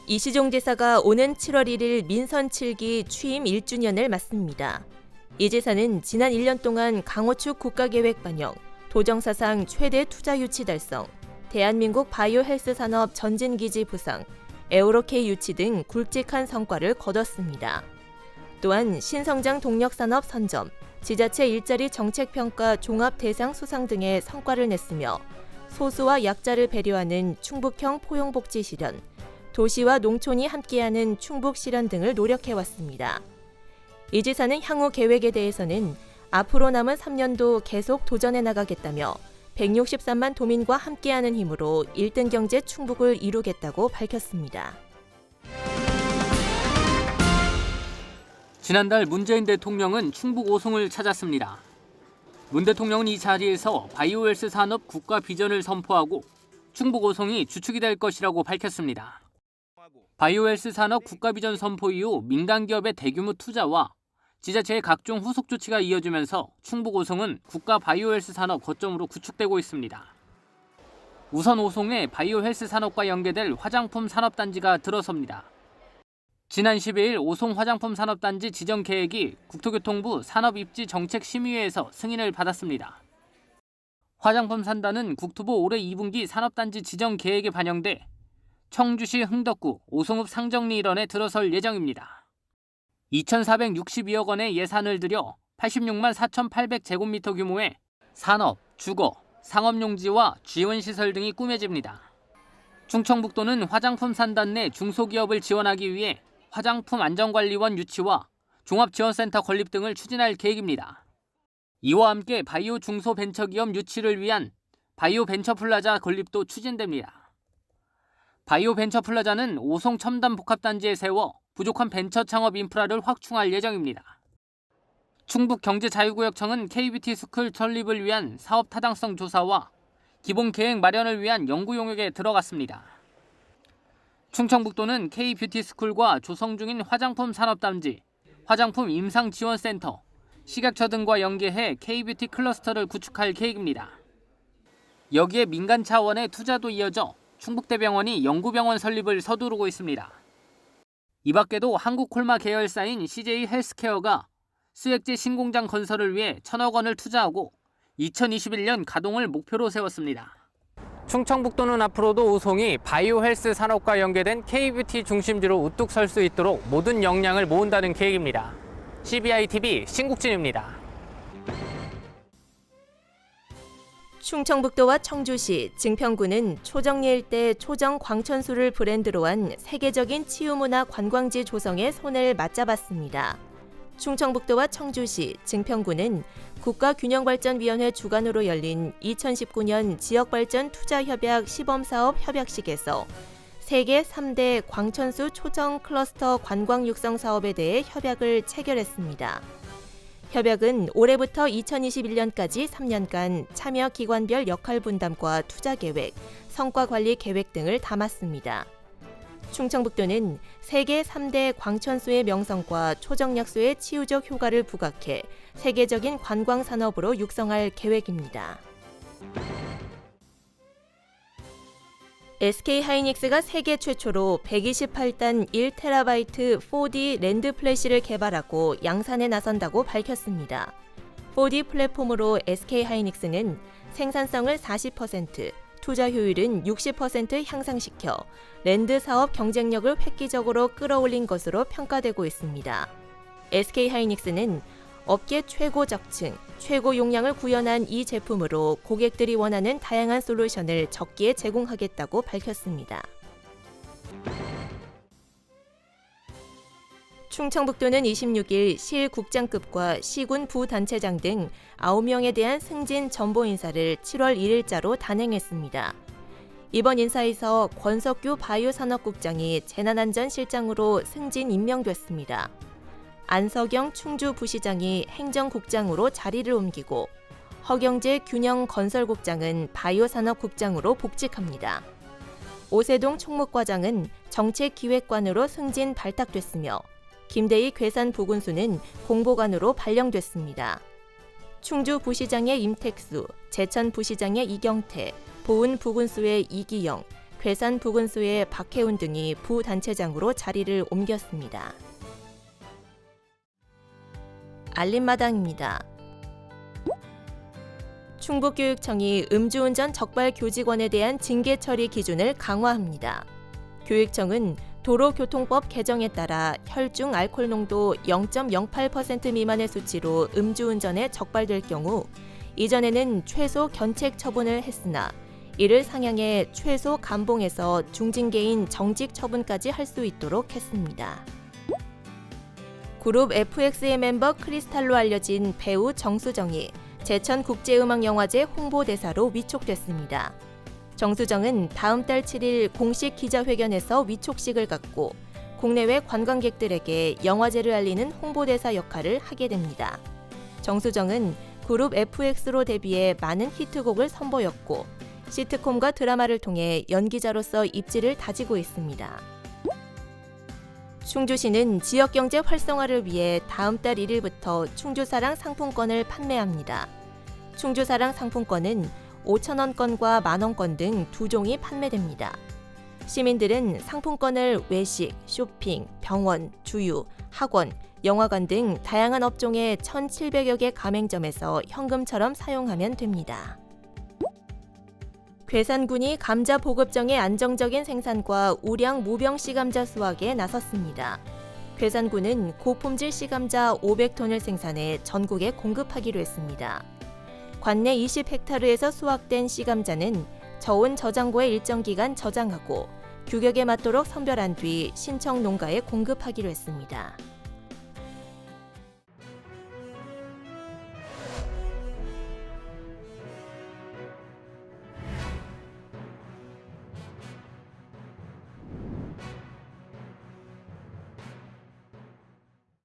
이시종 지사가 오는 7월 1일 민선 7기 취임 1주년을 맞습니다. 이 지사는 지난 1년 동안 강호축 국가계획 반영, 도정사상 최대 투자 유치 달성, 대한민국 바이오 헬스 산업 전진기지 부상, 에어로K 유치 등 굵직한 성과를 거뒀습니다. 또한 신성장 동력산업 선점, 지자체 일자리 정책평가 종합 대상 수상 등의 성과를 냈으며 소수와 약자를 배려하는 충북형 포용복지 실현, 도시와 농촌이 함께하는 충북 실현 등을 노력해왔습니다. 이 지사는 향후 계획에 대해서는 앞으로 남은 3년도 계속 도전해 나가겠다며 163만 도민과 함께하는 힘으로 1등 경제 충북을 이루겠다고 밝혔습니다. 지난달 문재인 대통령은 충북 오송을 찾았습니다. 문 대통령은 이 자리에서 바이오헬스 산업 국가 비전을 선포하고 충북 오송이 주축이 될 것이라고 밝혔습니다. 바이오헬스 산업 국가 비전 선포 이후 민간 기업의 대규모 투자와 지자체의 각종 후속 조치가 이어지면서 충북 오송은 국가 바이오헬스 산업 거점으로 구축되고 있습니다. 우선 오송에 바이오헬스 산업과 연계될 화장품 산업단지가 들어섭니다. 지난 12일 오송 화장품 산업단지 지정 계획이 국토교통부 산업입지정책심의회에서 승인을 받았습니다. 화장품 산단은 국토부 올해 2분기 산업단지 지정 계획에 반영돼 청주시 흥덕구 오송읍 상정리 일원에 들어설 예정입니다. 2,462억 원의 예산을 들여 86만 4,800제곱미터 규모의 산업, 주거, 상업용지와 지원시설 등이 꾸며집니다. 충청북도는 화장품 산단 내 중소기업을 지원하기 위해 화장품 안전관리원 유치와 종합지원센터 건립 등을 추진할 계획입니다. 이와 함께 바이오 중소벤처기업 유치를 위한 바이오 벤처플라자 건립도 추진됩니다. 바이오 벤처플라자는 오송 첨단 복합단지에 세워 부족한 벤처 창업 인프라를 확충할 예정입니다. 충북경제자유구역청은 KBT 스쿨 설립을 위한 사업 타당성 조사와 기본 계획 마련을 위한 연구 용역에 들어갔습니다. 충청북도는 K뷰티 스쿨과 조성 중인 화장품 산업단지, 화장품 임상지원센터, 식약처 등과 연계해 K뷰티 클러스터를 구축할 계획입니다. 여기에 민간 차원의 투자도 이어져 충북대병원이 연구병원 설립을 서두르고 있습니다. 이 밖에도 한국콜마 계열사인 CJ 헬스케어가 수액제 신공장 건설을 위해 1,000억 원을 투자하고 2021년 가동을 목표로 세웠습니다. 충청북도는 앞으로도 오송이 바이오 헬스 산업과 연계된 K뷰티 중심지로 우뚝 설 수 있도록 모든 역량을 모은다는 계획입니다. CBI-TV 신국진입니다. 충청북도와 청주시, 증평구는 초정리 일대 초정 광천수를 브랜드로 한 세계적인 치유문화 관광지 조성에 손을 맞잡았습니다. 충청북도와 청주시, 증평구는 국가균형발전위원회 주관으로 열린 2019년 지역발전 투자협약 시범사업 협약식에서 세계 3대 광천수 초정 클러스터 관광 육성 사업에 대해 협약을 체결했습니다. 협약은 올해부터 2021년까지 3년간 참여 기관별 역할 분담과 투자 계획, 성과 관리 계획 등을 담았습니다. 충청북도는 세계 3대 광천수의 명성과 초정약수의 치유적 효과를 부각해 세계적인 관광 산업으로 육성할 계획입니다. SK하이닉스가 세계 최초로 128단 1TB 4D 랜드 플래시를 개발하고 양산에 나선다고 밝혔습니다. 4D 플랫폼으로 SK하이닉스는 생산성을 40%, 투자 효율은 60% 향상시켜 랜드 사업 경쟁력을 획기적으로 끌어올린 것으로 평가되고 있습니다. SK하이닉스는 업계 최고 적층, 최고 용량을 구현한 이 제품으로 고객들이 원하는 다양한 솔루션을 적기에 제공하겠다고 밝혔습니다. 충청북도는 26일 실국장급과 시군 부단체장 등 9명에 대한 승진 전보 인사를 7월 1일자로 단행했습니다. 이번 인사에서 권석규 바이오산업국장이 재난안전실장으로 승진 임명됐습니다. 안석영 충주부시장이 행정국장으로 자리를 옮기고 허경재 균형건설국장은 바이오산업국장으로 복직합니다. 오세동 총무과장은 정책기획관으로 승진 발탁됐으며 김대희 괴산보건수는 공보관으로 발령됐습니다. 충주부시장의 임택수, 제천부시장의 이경태, 보은부군수의 이기영, 괴산 부근소의 박혜운 등이 부단체장으로 자리를 옮겼습니다. 알림마당입니다. 충북교육청이 음주운전 적발 교직원에 대한 징계 처리 기준을 강화합니다. 교육청은 도로교통법 개정에 따라 혈중 알코올 농도 0.08% 미만의 수치로 음주운전에 적발될 경우 이전에는 최소 견책 처분을 했으나 이를 상향해 최소 감봉에서 중징계인 정직 처분까지 할 수 있도록 했습니다. 그룹 FX의 멤버 크리스탈로 알려진 배우 정수정이 제천국제음악영화제 홍보대사로 위촉됐습니다. 정수정은 다음 달 7일 공식 기자회견에서 위촉식을 갖고 국내외 관광객들에게 영화제를 알리는 홍보대사 역할을 하게 됩니다. 정수정은 그룹 FX로 데뷔해 많은 히트곡을 선보였고 시트콤과 드라마를 통해 연기자로서 입지를 다지고 있습니다. 충주시는 지역경제 활성화를 위해 다음 달 1일부터 충주사랑 상품권을 판매합니다. 충주사랑 상품권은 5,000원권과 만원권 등 두 종이 판매됩니다. 시민들은 상품권을 외식, 쇼핑, 병원, 주유, 학원, 영화관 등 다양한 업종의 1,700여 개 가맹점에서 현금처럼 사용하면 됩니다. 괴산군이 감자 보급정의 안정적인 생산과 우량 무병 씨감자 수확에 나섰습니다. 괴산군은 고품질 씨감자 500톤을 생산해 전국에 공급하기로 했습니다. 관내 20헥타르에서 수확된 씨감자는 저온 저장고에 일정 기간 저장하고 규격에 맞도록 선별한 뒤 신청 농가에 공급하기로 했습니다.